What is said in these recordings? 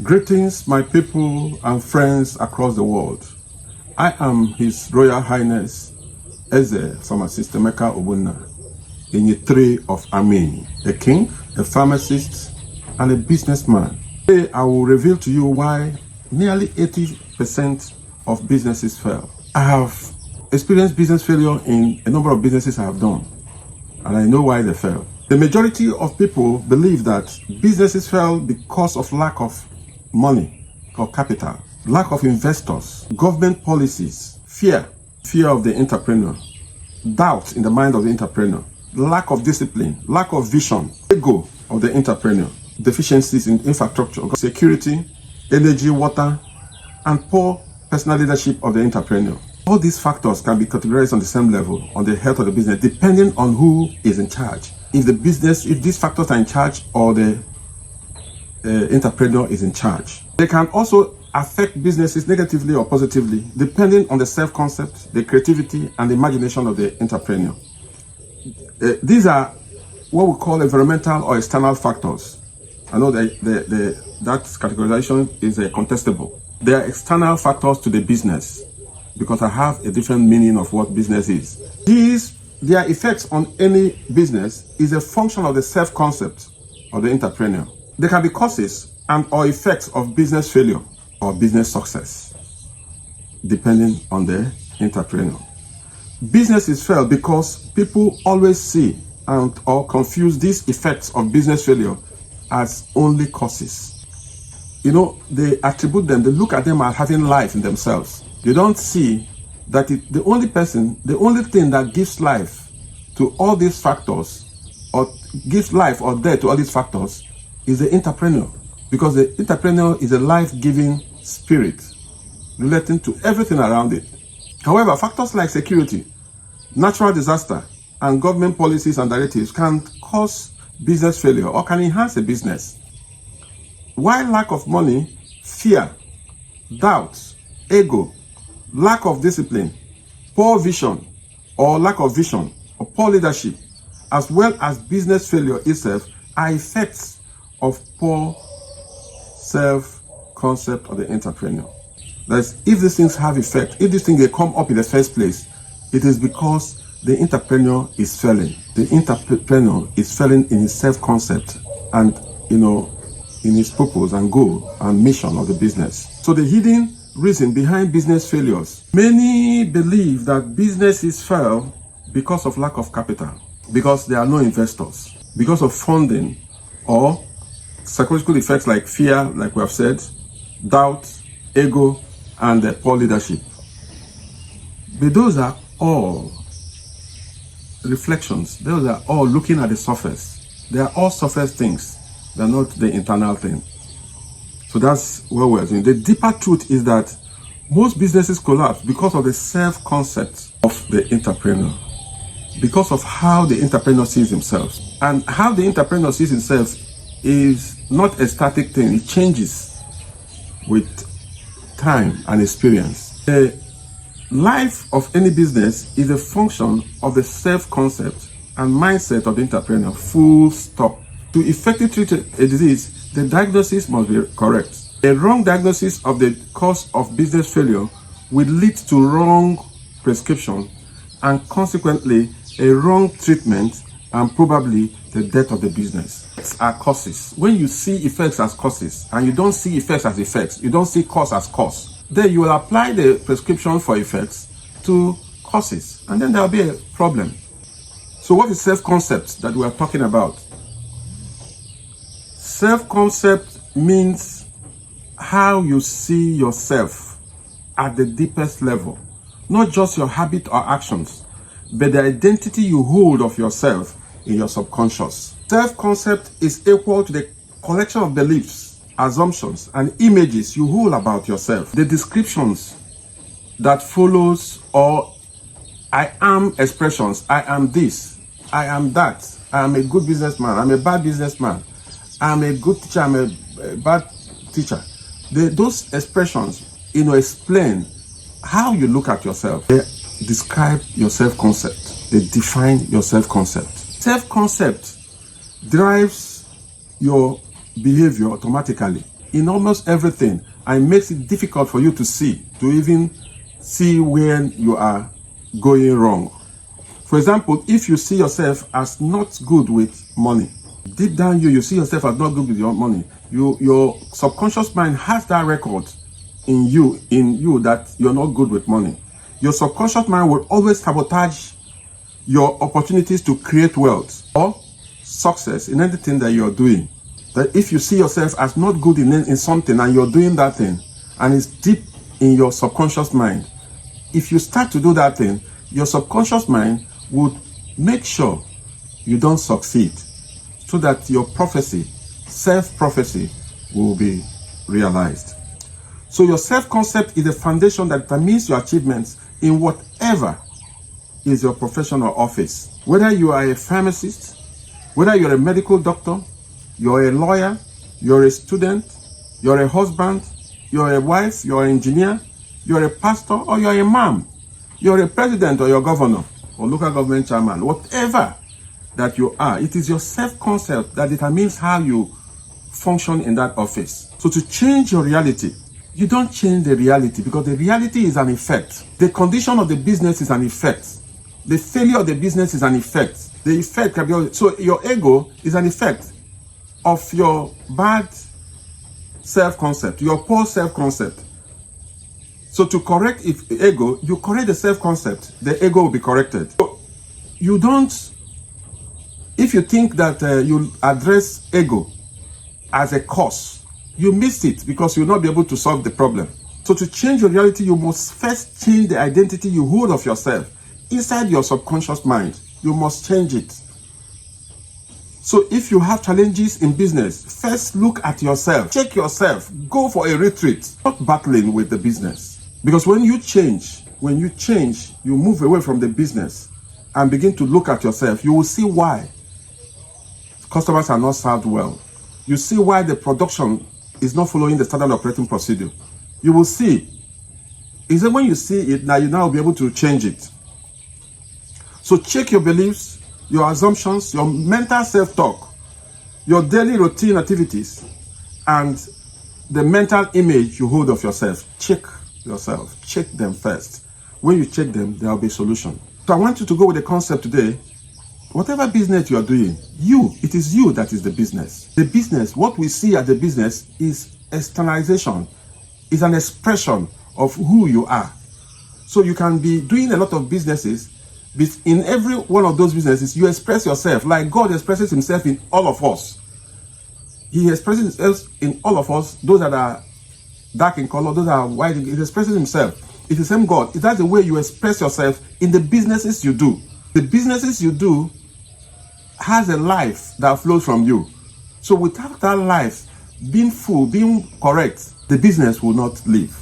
Greetings, my people and friends across the world. I am His Royal Highness Eze Pharm Emeka Ogbonna, in three of Amin, a king, a pharmacist, and a businessman. Today, I will reveal to you why nearly 80% of businesses fail. I have experienced business failure in a number of businesses I have done, and I know why they fail. The majority of people believe that businesses fail because of lack of money or capital, lack of investors, government policies, fear of the entrepreneur, doubt in the mind of the entrepreneur, lack of discipline, lack of vision, ego of the entrepreneur, deficiencies in infrastructure, security, energy, water, and poor personal leadership of the entrepreneur. All these factors can be categorized on the same level on the health of the business, depending on who is in charge. If these factors are in charge or the entrepreneur is in charge. They can also affect businesses negatively or positively, depending on the self-concept, the creativity, and the imagination of the entrepreneur. These are what we call environmental or external factors. I know that that categorization is contestable. They are external factors to the business, because I have a different meaning of what business is. Their effects on any business is a function of the self-concept of the entrepreneur. There can be causes and or effects of business failure or business success, depending on the entrepreneur. Businesses fail because people always see and or confuse these effects of business failure as only causes. You know, they attribute them, they look at them as having life in themselves. They don't see that the only thing that gives life to all these factors, or gives life or death to all these factors, is the entrepreneur. Because the entrepreneur is a life-giving spirit relating to everything around it. However, factors like security, natural disaster, and government policies and directives can cause business failure or can enhance a business. While lack of money, fear, doubt, ego, lack of discipline, poor vision or lack of vision or poor leadership, as well as business failure itself, are effects of poor self-concept of the entrepreneur. That is, if these things have effect, if these things they come up in the first place, it is because the entrepreneur is failing. The entrepreneur is failing in his self-concept and, in his purpose and goal and mission of the business. So the hidden reason behind business failures. Many believe that businesses fail because of lack of capital, because there are no investors, because of funding, or psychological effects like fear, like we have said, doubt, ego, and poor leadership. But those are all reflections. Those are all looking at the surface. They are all surface things. They are not the internal thing. So that's what we're doing. The deeper truth is that most businesses collapse because of the self-concept of the entrepreneur, because of how the entrepreneur sees himself. And how the entrepreneur sees himself is not a static thing. It changes with time and experience. The life of any business is a function of the self-concept and mindset of the entrepreneur, full stop. To effectively treat a disease, the diagnosis must be correct. A wrong diagnosis of the cause of business failure will lead to wrong prescription and consequently a wrong treatment and probably the death of the business. Effects are causes. When you see effects as causes and you don't see effects as effects, you don't see cause as cause, then you will apply the prescription for effects to causes, and then there will be a problem. So what is self-concept that we are talking about? Self-concept means how you see yourself at the deepest level. Not just your habit or actions, but the identity you hold of yourself in your subconscious. Self-concept is equal to the collection of beliefs, assumptions, and images you hold about yourself. The descriptions that follows or I am expressions. I am this, I am that, I am a good businessman, I'm a bad businessman, I'm a good teacher, I'm a bad teacher. Those expressions, explain how you look at yourself. They describe your self-concept. They define your self-concept. Self-concept drives your behavior automatically. in almost everything, and it makes it difficult for you to even see where you are going wrong. For example, if you see yourself as not good with money, deep down you see yourself as not good with your money, your subconscious mind has that record in you that you're not good with money. Your subconscious mind will always sabotage your opportunities to create wealth or success in anything that you're doing. That if you see yourself as not good in something and you're doing that thing, and it's deep in your subconscious mind, if you start to do that thing, your subconscious mind would make sure you don't succeed, so that your prophecy, self-prophecy, will be realized. So your self-concept is the foundation that determines your achievements in whatever is your profession or office. Whether you are a pharmacist, whether you're a medical doctor, you're a lawyer, you're a student, you're a husband, you're a wife, you're an engineer, you're a pastor, or you're a mom, you're a president or your governor or local government chairman, whatever that you are, it is your self-concept that determines how you function in that office. So to change your reality, you don't change the reality, because the reality is an effect. The condition of the business is an effect. The failure of the business is an effect. The effect can be, so your ego is an effect of your bad self-concept, your poor self-concept. So to correct ego, you correct the self-concept, the ego will be corrected. So you don't, if you think that you address ego as a cause, you miss it, because you'll not be able to solve the problem. So to change your reality, you must first change the identity you hold of yourself inside your subconscious mind. You must change it. So if you have challenges in business, first look at yourself, check yourself, go for a retreat. Stop battling with the business. Because when you change, you move away from the business and begin to look at yourself, you will see why customers are not served well. You see why the production is not following the standard operating procedure. You will see. Is that when you see it, now you will be able to change it. So check your beliefs, your assumptions, your mental self-talk, your daily routine activities, and the mental image you hold of yourself. Check yourself. Check them first. When you check them, there will be a solution. So I want you to go with the concept today. Whatever business you are doing, it is you that is the business. The business, what we see as the business, is externalization, is an expression of who you are. So you can be doing a lot of businesses, but in every one of those businesses, you express yourself like God expresses himself in all of us. He expresses himself in all of us, those that are dark in color, those that are white, he expresses himself. It's the same God. That's the way you express yourself in the businesses you do. The businesses you do has a life that flows from you. So without that life being full, being correct, the business will not live.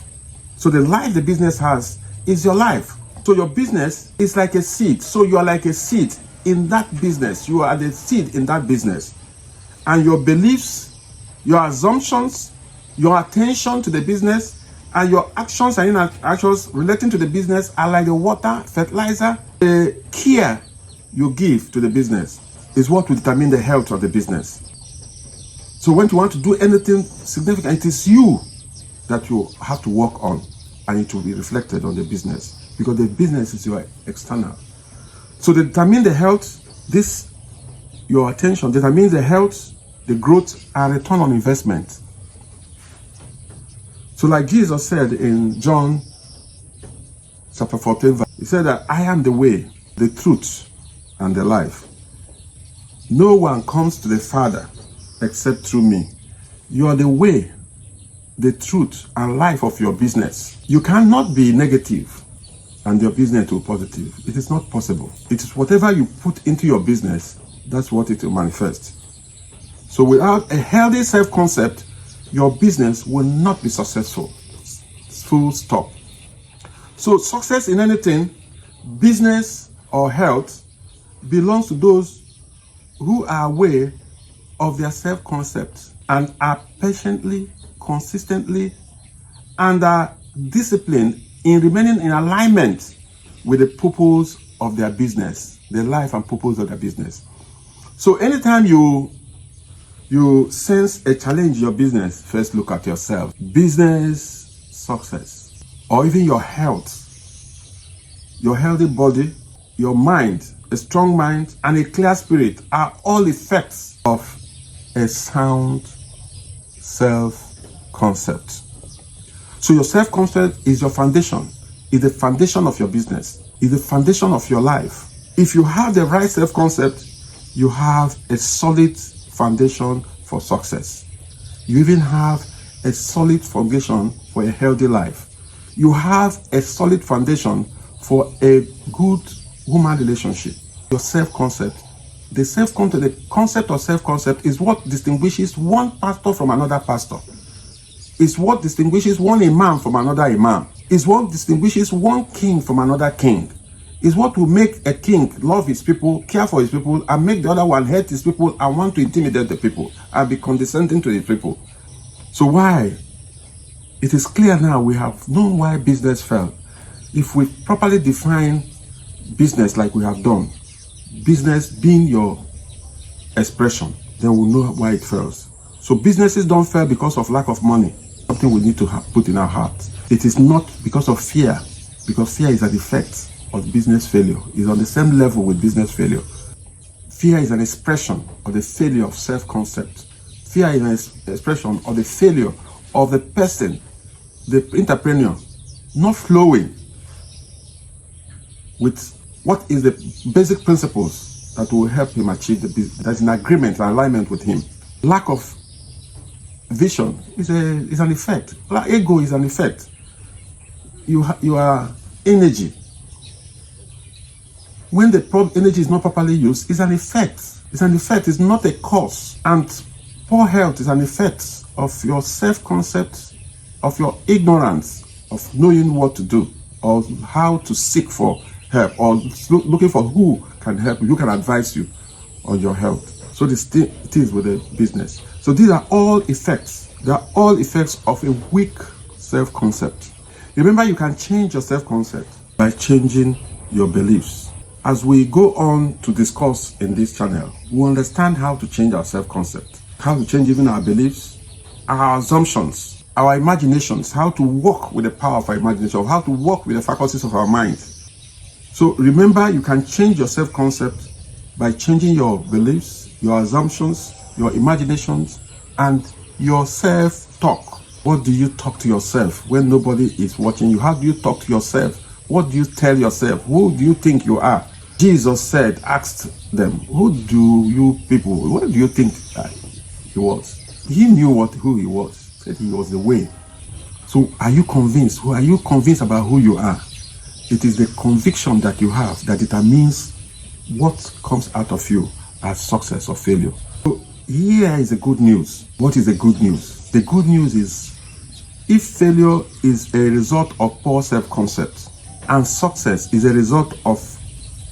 So the life the business has is your life. So your business is like a seed. So you are like a seed in that business. You are the seed in that business. And your beliefs, your assumptions, your attention to the business, and your actions and inactions relating to the business are like the water, fertilizer. The care you give to the business is what will determine the health of the business. So when you want to do anything significant, it is you that you have to work on, and it will be reflected on the business, because the business is your external. So to determine the health, your attention determines the health, the growth, and return on investment. So like Jesus said in John chapter 14, he said that I am the way, the truth, and the life. No one comes to the Father except through me. You are the way, the truth, and life of your business. You cannot be negative and your business will be positive. It is not possible. It is whatever you put into your business, that's what it will manifest. So without a healthy self-concept, your business will not be successful. Full stop. So success in anything, business or health, belongs to those who are aware of their self-concept and are patiently, consistently, and are disciplined in remaining in alignment with the purpose of their business, the life and purpose of their business. So anytime you You sense a challenge in your business, first look at yourself. Business success, or even your health, your healthy body, your mind, a strong mind, and a clear spirit are all effects of a sound self-concept. So your self-concept is your foundation, is the foundation of your business, is the foundation of your life. If you have the right self-concept, you have a solid foundation for success. You even have a solid foundation for a healthy life. You have a solid foundation for a good human relationship. Your self-concept, the concept of self-concept is what distinguishes one pastor from another pastor. It's what distinguishes one imam from another imam. It's what distinguishes one king from another king. Is what will make a king love his people, care for his people, and make the other one hate his people and want to intimidate the people and be condescending to his people. So why? It is clear now, we have known why business fell. If we properly define business like we have done, business being your expression, then we'll know why it fails. So businesses don't fail because of lack of money, something we need to put in our hearts. It is not because of fear, because fear is an effect of business failure. Is on the same level with business failure. Fear is an expression of the failure of self-concept. Fear is an expression of the failure of the person, the entrepreneur, not flowing with what is the basic principles that will help him achieve the business, that's in agreement and alignment with him. Lack of vision is an effect. Ego is an effect. You are energy. When the energy is not properly used, it's an effect. It's an effect, it's not a cause. And poor health is an effect of your self-concept, of your ignorance of knowing what to do, or how to seek for help, or looking for who can help you, who can advise you on your health. So it is with the business. So these are all effects. They are all effects of a weak self-concept. Remember, you can change your self-concept by changing your beliefs. As we go on to discuss in this channel, we understand how to change our self-concept, how to change even our beliefs, our assumptions, our imaginations, how to work with the power of our imagination, how to work with the faculties of our mind. So remember, you can change your self-concept by changing your beliefs, your assumptions, your imaginations, and your self-talk. What do you talk to yourself when nobody is watching you? How do you talk to yourself? What do you tell yourself? Who do you think you are? Jesus asked them, who do you people, what do you think he was? He knew who he was. Said he was the way. So are you convinced? Are you convinced about who you are? It is the conviction that you have that determines what comes out of you as success or failure. So here is the good news. What is the good news? The good news is, if failure is a result of poor self-concept and success is a result of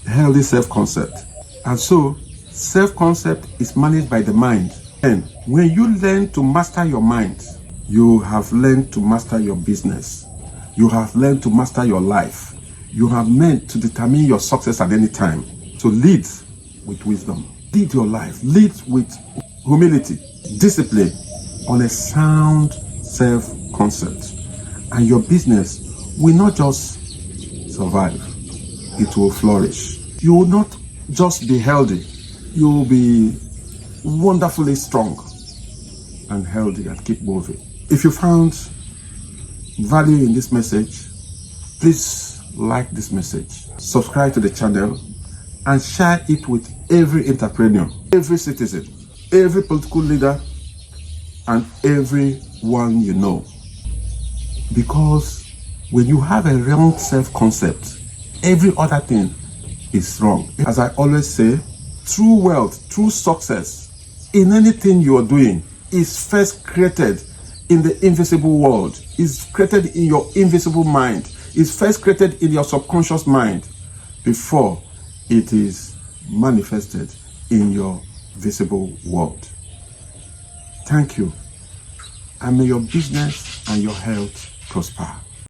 healthy self-concept, and so self-concept is managed by the mind, and when you learn to master your mind, you have learned to master your business. You have learned to master your life. You have meant to determine your success at any time. So lead with wisdom. Lead your life. Lead with humility, discipline, on a sound self-concept. And your business will not just survive, it will flourish. You will not just be healthy, you will be wonderfully strong and healthy and keep moving. If you found value in this message, please like this message, subscribe to the channel, and share it with every entrepreneur, every citizen, every political leader, and everyone you know. Because when you have a wrong self-concept, every other thing is wrong. As I always say, true wealth, true success in anything you are doing is first created in the invisible world, is created in your invisible mind, is first created in your subconscious mind before it is manifested in your visible world. Thank you, and may your business and your health prosper.